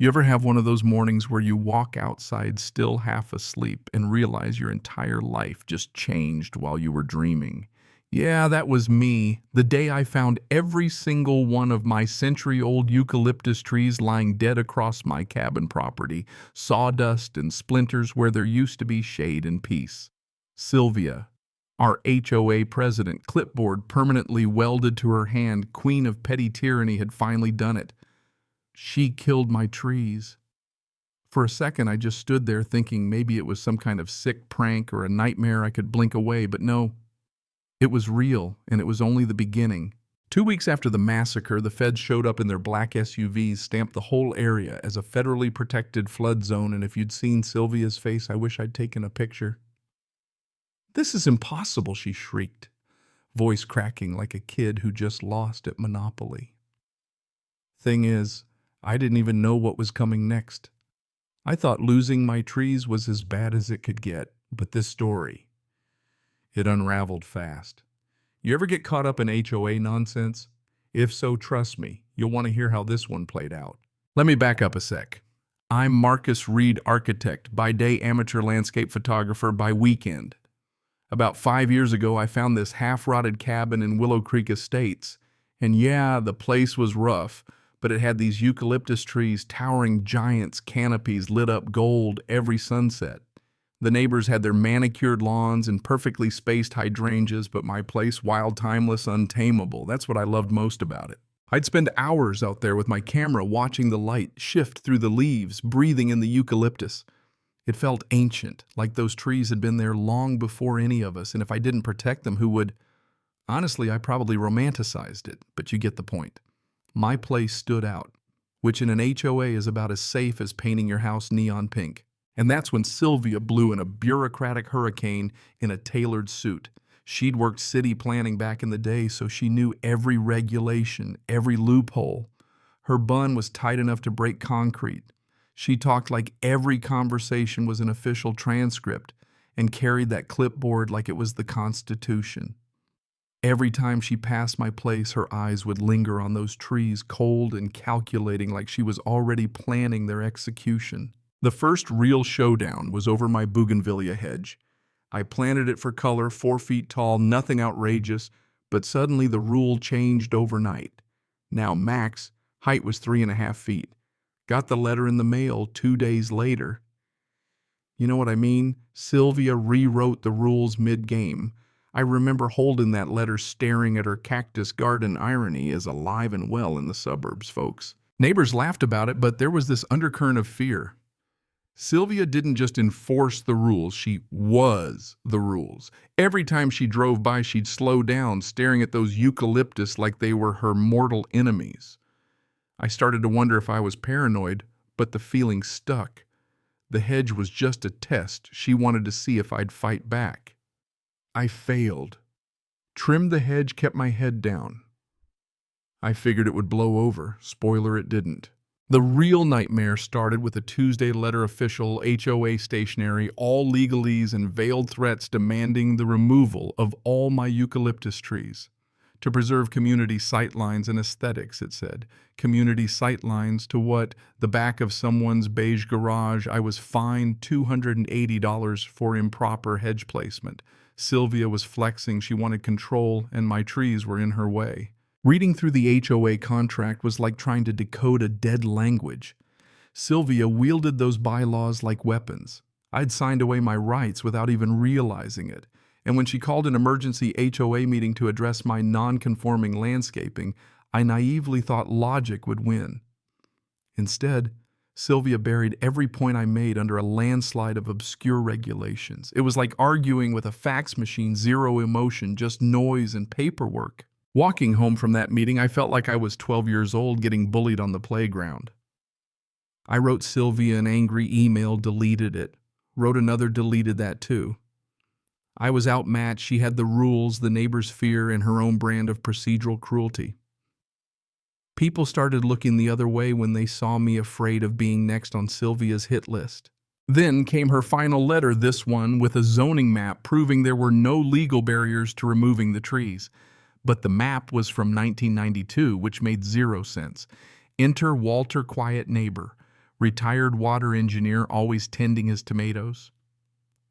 You ever have one of those mornings where you walk outside still half asleep and realize your entire life just changed while you were dreaming? Yeah, that was me. The day I found every single one of my century-old eucalyptus trees lying dead across my cabin property, sawdust and splinters where there used to be shade and peace. Sylvia, our HOA president, clipboard permanently welded to her hand, queen of petty tyranny, had finally done it. She killed my trees. For a second, I just stood there thinking maybe it was some kind of sick prank or a nightmare I could blink away, but no. It was real, and it was only the beginning. 2 weeks after the massacre, the feds showed up in their black SUVs, stamped the whole area as a federally protected flood zone, and if you'd seen Sylvia's face, I wish I'd taken a picture. "This is impossible," she shrieked, voice cracking like a kid who just lost at Monopoly. Thing is, I didn't even know what was coming next. I thought losing my trees was as bad as it could get, but this story, it unraveled fast. You ever get caught up in HOA nonsense? If so, trust me, you'll want to hear how this one played out. Let me back up a sec. I'm Marcus Reed, architect, by day amateur landscape photographer by weekend. About 5 years ago, I found this half-rotted cabin in Willow Creek Estates, and yeah, the place was rough, but it had these eucalyptus trees, towering giants, canopies lit up gold every sunset. The neighbors had their manicured lawns and perfectly spaced hydrangeas, but my place, wild, timeless, untamable. That's what I loved most about it. I'd spend hours out there with my camera watching the light shift through the leaves, breathing in the eucalyptus. It felt ancient, like those trees had been there long before any of us, and if I didn't protect them, who would? Honestly, I probably romanticized it, but you get the point. My place stood out, which in an HOA is about as safe as painting your house neon pink. And that's when Sylvia blew in a bureaucratic hurricane in a tailored suit. She'd worked city planning back in the day, so she knew every regulation, every loophole. Her bun was tight enough to break concrete. She talked like every conversation was an official transcript and carried that clipboard like it was the Constitution. Every time she passed my place, her eyes would linger on those trees, cold and calculating like she was already planning their execution. The first real showdown was over my bougainvillea hedge. I planted it for color, 4 feet tall, nothing outrageous, but suddenly the rule changed overnight. Now max, height was 3.5 feet. Got the letter in the mail 2 days later. You know what I mean? Sylvia rewrote the rules mid-game. I remember holding that letter staring at her cactus garden. Irony is alive and well in the suburbs, folks. Neighbors laughed about it, but there was this undercurrent of fear. Sylvia didn't just enforce the rules, she was the rules. Every time she drove by, she'd slow down, staring at those eucalyptus like they were her mortal enemies. I started to wonder if I was paranoid, but the feeling stuck. The hedge was just a test. She wanted to see if I'd fight back. I failed. Trimmed the hedge, kept my head down. I figured it would blow over. Spoiler, it didn't. The real nightmare started with a Tuesday letter official, HOA stationery, all legalese and veiled threats demanding the removal of all my eucalyptus trees. To preserve community sightlines and aesthetics, it said. Community sightlines to what? The back of someone's beige garage. I was fined $280 for improper hedge placement. Sylvia was flexing, she wanted control, and my trees were in her way. Reading through the HOA contract was like trying to decode a dead language. Sylvia wielded those bylaws like weapons. I'd signed away my rights without even realizing it. And when she called an emergency HOA meeting to address my non-conforming landscaping, I naively thought logic would win. Instead, Sylvia buried every point I made under a landslide of obscure regulations. It was like arguing with a fax machine, zero emotion, just noise and paperwork. Walking home from that meeting, I felt like I was 12 years old getting bullied on the playground. I wrote Sylvia an angry email, deleted it. Wrote another, deleted that too. I was outmatched. She had the rules, the neighbor's fear, and her own brand of procedural cruelty. People started looking the other way when they saw me, afraid of being next on Sylvia's hit list. Then came her final letter, this one with a zoning map proving there were no legal barriers to removing the trees. But the map was from 1992, which made zero sense. Enter Walter Quiet Neighbor. Retired water engineer always tending his tomatoes.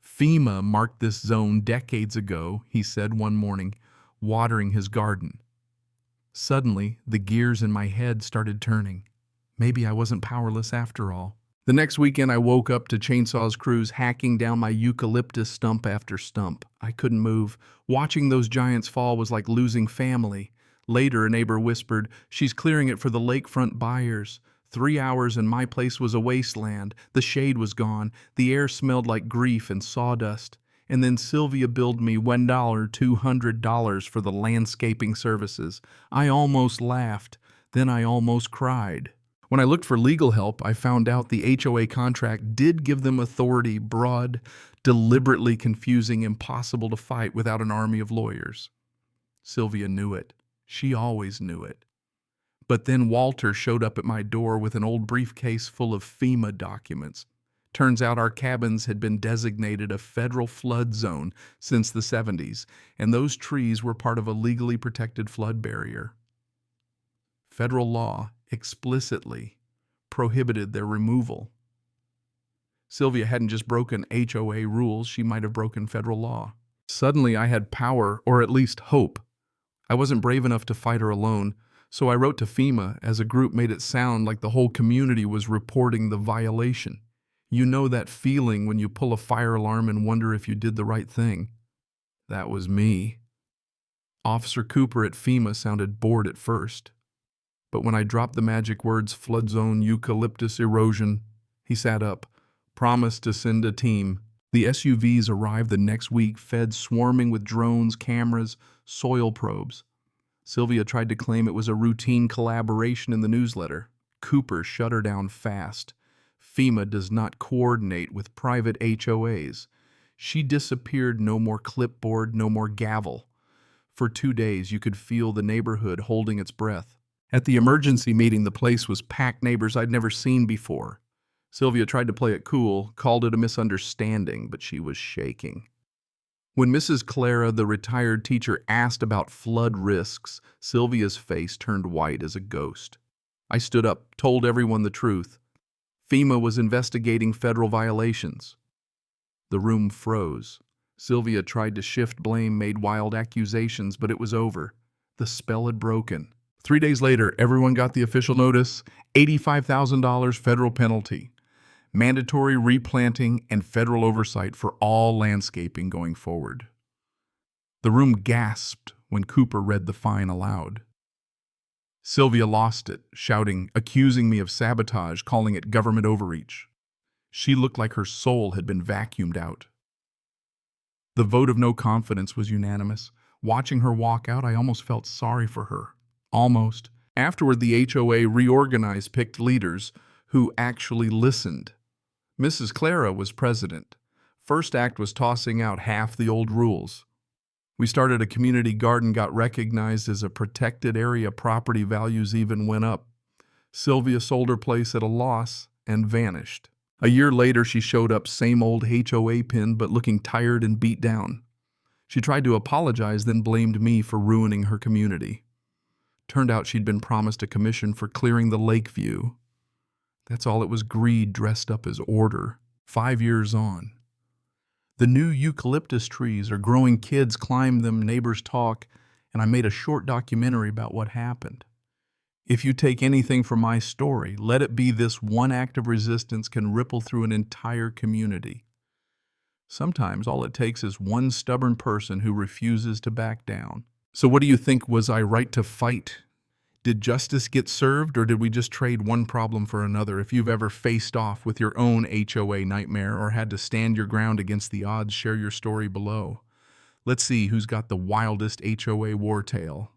FEMA marked this zone decades ago, he said one morning, watering his garden. Suddenly, the gears in my head started turning. Maybe I wasn't powerless after all. The next weekend, I woke up to chainsaws crews hacking down my eucalyptus stump after stump. I couldn't move. Watching those giants fall was like losing family. Later, a neighbor whispered, "She's clearing it for the lakefront buyers." 3 hours and my place was a wasteland. The shade was gone. The air smelled like grief and sawdust. And then Sylvia billed me $200 for the landscaping services. I almost laughed. Then I almost cried. When I looked for legal help, I found out the HOA contract did give them authority, broad, deliberately confusing, impossible to fight without an army of lawyers. Sylvia knew it. She always knew it. But then Walter showed up at my door with an old briefcase full of FEMA documents. Turns out our cabins had been designated a federal flood zone since the 70s, and those trees were part of a legally protected flood barrier. Federal law explicitly prohibited their removal. Sylvia hadn't just broken HOA rules, she might have broken federal law. Suddenly I had power, or at least hope. I wasn't brave enough to fight her alone, so I wrote to FEMA as a group made it sound like the whole community was reporting the violation. You know that feeling when you pull a fire alarm and wonder if you did the right thing? That was me. Officer Cooper at FEMA sounded bored at first. But when I dropped the magic words flood zone, eucalyptus erosion, he sat up, promised to send a team. The SUVs arrived the next week, feds swarming with drones, cameras, soil probes. Sylvia tried to claim it was a routine collaboration in the newsletter. Cooper shut her down fast. FEMA does not coordinate with private HOAs. She disappeared, no more clipboard, no more gavel. For 2 days, you could feel the neighborhood holding its breath. At the emergency meeting, the place was packed, neighbors I'd never seen before. Sylvia tried to play it cool, called it a misunderstanding, but she was shaking. When Mrs. Clara, the retired teacher, asked about flood risks, Sylvia's face turned white as a ghost. I stood up, told everyone the truth. FEMA was investigating federal violations. The room froze. Sylvia tried to shift blame, made wild accusations, but it was over. The spell had broken. 3 days later, everyone got the official notice, $85,000 federal penalty, mandatory replanting, and federal oversight for all landscaping going forward. The room gasped when Cooper read the fine aloud. Sylvia lost it, shouting, accusing me of sabotage, calling it government overreach. She looked like her soul had been vacuumed out. The vote of no confidence was unanimous. Watching her walk out, I almost felt sorry for her. Almost. Afterward, the HOA reorganized, picked leaders who actually listened. Mrs. Clara was president. First act was tossing out half the old rules. We started a community garden, got recognized as a protected area, property values even went up. Sylvia sold her place at a loss and vanished. A year later, she showed up, same old HOA pin, but looking tired and beat down. She tried to apologize, then blamed me for ruining her community. Turned out she'd been promised a commission for clearing the lake view. That's all it was, greed dressed up as order. 5 years on. The new eucalyptus trees are growing, kids climb them, neighbors talk, and I made a short documentary about what happened. If you take anything from my story, let it be this one act of resistance can ripple through an entire community. Sometimes all it takes is one stubborn person who refuses to back down. So what do you think? Was I right to fight? Did justice get served, or did we just trade one problem for another? If you've ever faced off with your own HOA nightmare or had to stand your ground against the odds, share your story below. Let's see who's got the wildest HOA war tale.